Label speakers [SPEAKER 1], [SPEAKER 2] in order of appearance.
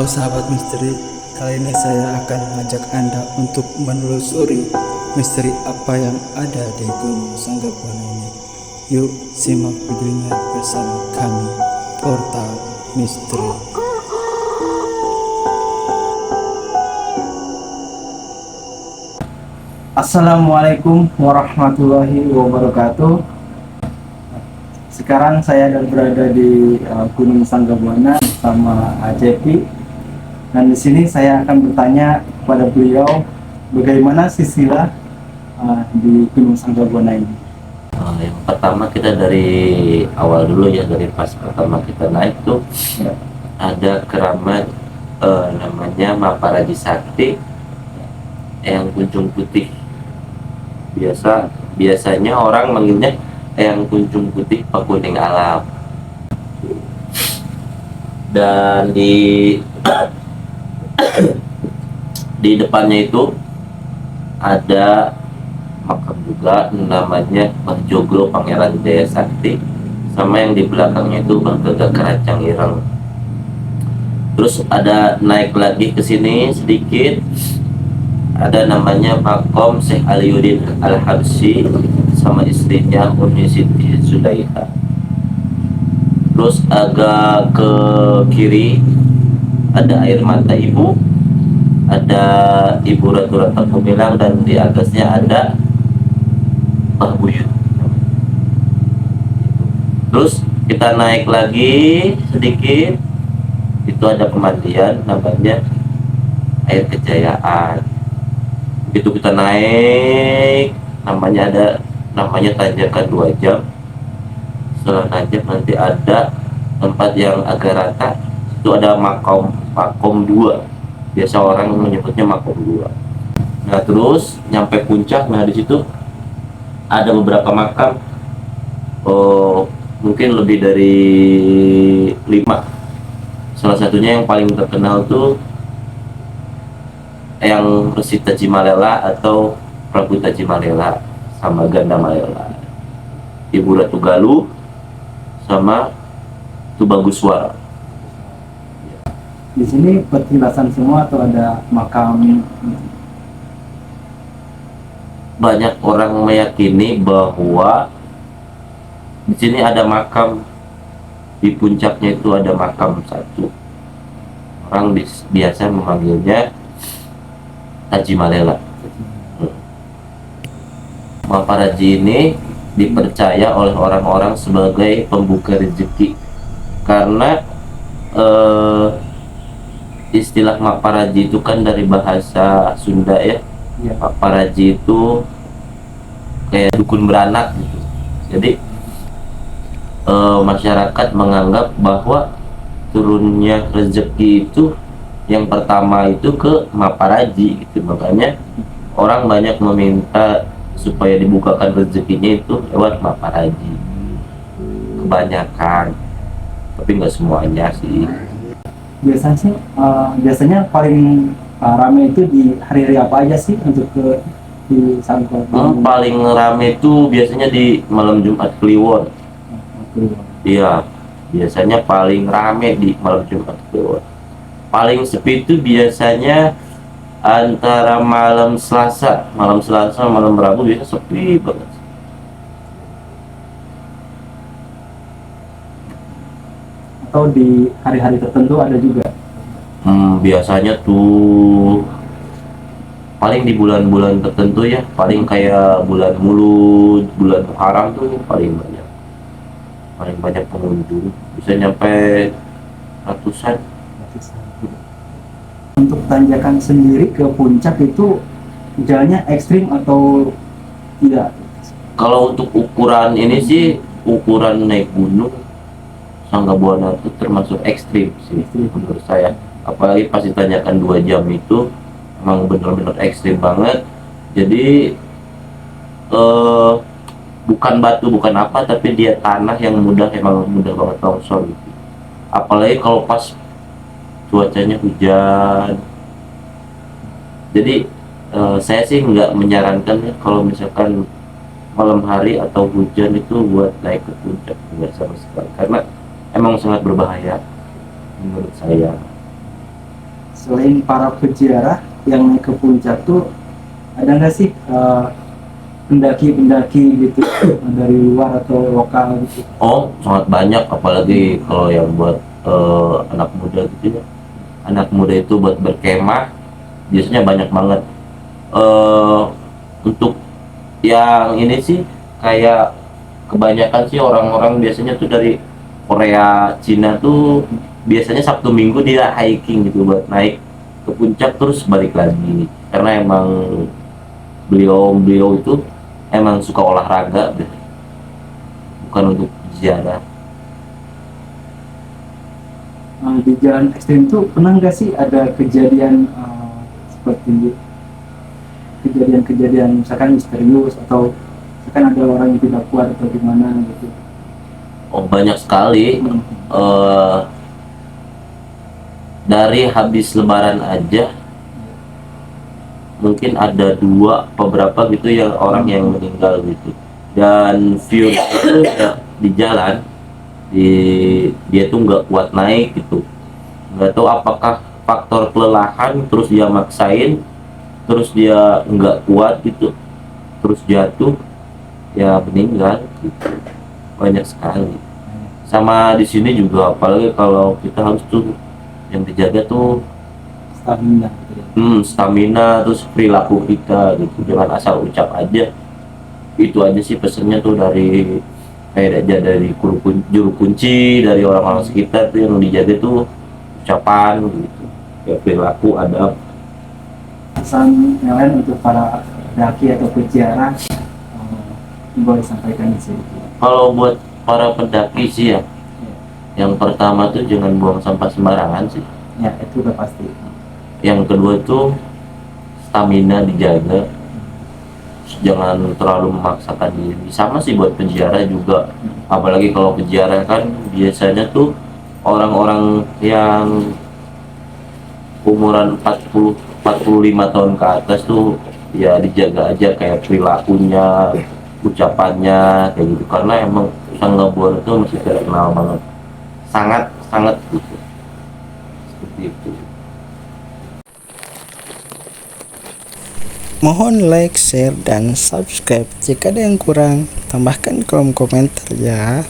[SPEAKER 1] Halo sahabat misteri, kali ini saya akan mengajak Anda untuk menelusuri misteri apa yang ada di Gunung Sanggapwana ini. Yuk simak videonya bersama kami, Portal Misteri.
[SPEAKER 2] Assalamualaikum warahmatullahi wabarakatuh. Sekarang saya berada di Gunung Sanggapwana sama Cepi. Dan di sini saya akan bertanya kepada beliau bagaimana silsilah di Gunung Sanggapwana ini.
[SPEAKER 3] Yang pertama kita dari awal dulu ya, dari pas pertama kita naik tuh ada keramat namanya Maparaji Sakti yang Kunjung Putih. Biasanya orang manggilnya yang Kunjung Putih Pekuning Alam. Dan di depannya itu ada makam juga namanya Mbah Joglo Pangeran Jaya Sakti, sama yang di belakangnya itu Mbah Gagak Keracang Ireng. Terus ada naik lagi ke sini sedikit, ada namanya makom Syekh Aliuddin Al-Habsyi sama istrinya Umi Siti Zulaikha. Terus agak ke kiri ada air mata ibu, ada Ibu Ratu Rata Kumilang, dan di atasnya ada Mbah Buyut. Terus kita naik lagi sedikit, itu ada pemandian namanya Air Kejayaan. Begitu kita naik, namanya tanjakan 2 jam. Setelah nanjak nanti ada tempat yang agak rata, itu ada makom 2. Biasa orang menyebutnya makom 2. Nah terus nyampe puncak, nah di situ ada beberapa makam, mungkin lebih dari 5. Salah satunya yang paling terkenal tuh yang Resi Tajimalela atau Prabu Tajimalela sama Ganda Malela, Ibu Ratu Galuh sama Tubaguswara.
[SPEAKER 2] Di sini petilasan semua atau ada makam?
[SPEAKER 3] Banyak orang meyakini bahwa di sini ada makam, di puncaknya itu ada makam 1. Orang biasa memanggilnya Tajimalela. Maparaji ini dipercaya oleh orang-orang sebagai pembuka rezeki, karena istilah Maparaji itu kan dari bahasa Sunda ya. Maparaji itu kayak dukun beranak gitu. Jadi masyarakat menganggap bahwa turunnya rezeki itu yang pertama itu ke Maparaji gitu. Makanya orang banyak meminta supaya dibukakan rezekinya itu lewat Maparaji, kebanyakan, tapi nggak semuanya sih.
[SPEAKER 2] Biasanya paling rame itu di hari-hari apa aja sih untuk di Sanggapwana?
[SPEAKER 3] Paling rame itu biasanya di malam Jumat Kliwon. Iya, biasanya paling rame di malam Jumat Kliwon. Paling sepi itu biasanya antara malam Selasa, malam Rabu biasanya sepi banget.
[SPEAKER 2] Atau di hari-hari tertentu ada juga?
[SPEAKER 3] Biasanya tuh paling di bulan-bulan tertentu ya, paling kayak bulan Mulud, bulan Muharram tuh paling banyak pengunjung, bisa nyampe ratusan.
[SPEAKER 2] Untuk tanjakan sendiri ke puncak itu jalannya ekstrim atau tidak?
[SPEAKER 3] Kalau untuk ukuran ini sih, ukuran naik gunung Sanggapwana itu termasuk ekstrim sih menurut saya. Apalagi pas ditanyakan 2 jam itu emang bener-bener ekstrim banget. Jadi bukan batu, bukan apa, tapi dia tanah yang emang mudah banget longsor gitu. Apalagi kalau pas cuacanya hujan. Jadi saya sih nggak menyarankan ya kalau misalkan malam hari atau hujan itu buat naik ke puncak, nggak sama sekali, karena emang sangat berbahaya menurut saya.
[SPEAKER 2] selain para peziarah yang naik ke puncak tuh, ada nggak sih pendaki-pendaki gitu dari luar atau lokal gitu?
[SPEAKER 3] Oh, sangat banyak, apalagi kalau yang buat anak muda gitu ya. Anak muda itu buat berkemah biasanya banyak banget. eh untuk yang ini sih kayak kebanyakan sih orang-orang biasanya tuh dari Korea, Cina tuh biasanya Sabtu Minggu dia hiking gitu buat naik ke puncak terus balik lagi, karena emang beliau itu emang suka olahraga deh, bukan untuk ziarah.
[SPEAKER 2] Di jalan ekstrim tuh pernah nggak sih ada kejadian seperti kejadian-kejadian misalkan misterius atau misalkan ada orang yang tidak kuat atau gimana gitu?
[SPEAKER 3] Oh, banyak sekali.
[SPEAKER 2] Hmm.
[SPEAKER 3] eh dari habis lebaran aja mungkin ada dua beberapa gitu yang orang yang meninggal gitu, dan view itu ya, di jalan dia tuh nggak kuat naik gitu, nggak tahu apakah faktor kelelahan terus dia maksain, terus dia nggak kuat gitu, terus jatuh ya meninggal gitu. Banyak sekali. Sama di sini juga, apalagi kalau kita harus tuh yang dijaga tuh
[SPEAKER 2] Stamina gitu ya.
[SPEAKER 3] stamina, terus perilaku kita gitu, jangan asal ucap aja. Itu aja sih pesennya tuh dari kayak aja dari juru kunci, dari orang-orang sekitar tuh yang dijaga tuh ucapan gitu, ya perilaku, adab.
[SPEAKER 2] Pesan yang lain untuk para pendaki atau peziarah boleh sampaikan di sini.
[SPEAKER 3] Kalau buat para pendaki sih ya, yang pertama tuh jangan buang sampah sembarangan sih.
[SPEAKER 2] Ya, itu udah pasti.
[SPEAKER 3] Yang kedua tuh stamina dijaga, jangan terlalu memaksakan diri. Sama sih buat penjara juga, apalagi kalau penjara kan biasanya tuh orang-orang yang umuran 45 tahun ke atas tuh ya dijaga aja kayak perilakunya, ucapannya kayak gitu, karena emang Sanggabuana tuh masih terkenal banget, sangat sangat gitu, seperti itu.
[SPEAKER 1] Mohon like, share, dan subscribe. Jika ada yang kurang, tambahkan kolom komentar ya.